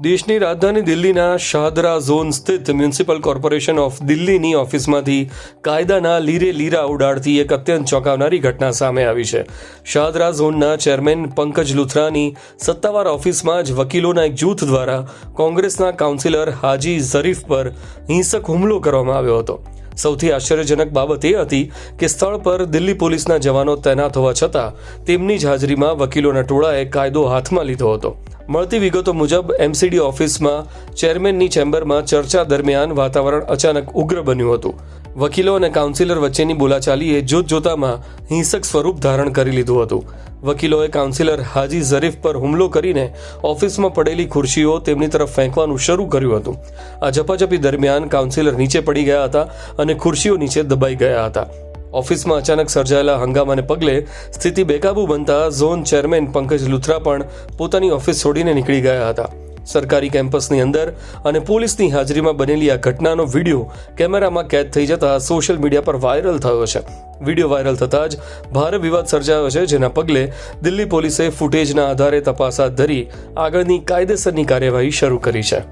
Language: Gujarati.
દેશની રાજધાની દિલ્હીના શાહદરા ઝોન સ્થિત મ્યુનિસિપલ કોર્પોરેશન ઓફ દિલ્હીની ઓફિસમાંથી કાયદાના લીરે લીરા ઉડાડતી એક અત્યંત ચોંકાવનારી ઘટના સામે આવી છે. શાહદરા ઝોનના ચેરમેન પંકજ લુથરાની સત્તાવાર ઓફિસમાં જ વકીલોના એક જૂથ દ્વારા કોંગ્રેસના કાઉન્સિલર હાજી ઝરીફ પર હિંસક હુમલો કરવામાં આવ્યો હતો. સૌથી આશ્ચર્યજનક બાબત એ હતી કે સ્થળ પર દિલ્હી પોલીસના જવાનો તૈનાત હોવા છતાં તેમની જ હાજરીમાં વકીલોના ટોળાએ કાયદો હાથમાં લીધો હતો. મળતી વિગતો મુજબ એમસીડી ઓફિસમાં ચેરમેનની ચેમ્બરમાં ચર્ચા દરમિયાન વાતાવરણ અચાનક ઉગ્ર બન્યું હતું. વકીલો અને કાઉન્સિલર વચ્ચેની બોલાચાલીએ જોતજોતામાં હિંસક સ્વરૂપ ધારણ કરી લીધું હતું. વકીલોએ કાઉન્સિલર હાજી ઝરીફ પર હુમલો કરીને ઓફિસમાં પડેલી ખુરશીઓ તેમની તરફ ફેંકવાનું શરૂ કર્યું હતું. આ ઝપાઝપી દરમિયાન કાઉન્સિલર નીચે પડી ગયા હતા અને ખુરશીઓ નીચે દબાઈ ગયા હતા. ઓફિસમાં અચાનક સર્જાયેલા હંગામાને પગલે સ્થિતિ બેકાબૂ બનતા ઝોન ચેરમેન પંકજ લુથરા પણ પોતાની ઓફિસ છોડીને નીકળી ગયા હતા. સરકારી કેમ્પસની અંદર અને પોલીસની હાજરીમાં બનેલી આ ઘટનાનો વિડીયો કેમેરામાં કેદ થઈ જતા સોશિયલ મીડિયા પર વાયરલ થયો છે. વિડીયો વાયરલ થતાં જ ભારે વિવાદ સર્જાયો છે, જેના પગલે દિલ્હી પોલીસે ફૂટેજના આધારે તપાસ હાથ ધરી આગળની કાયદેસરની કાર્યવાહી શરૂ કરી છે.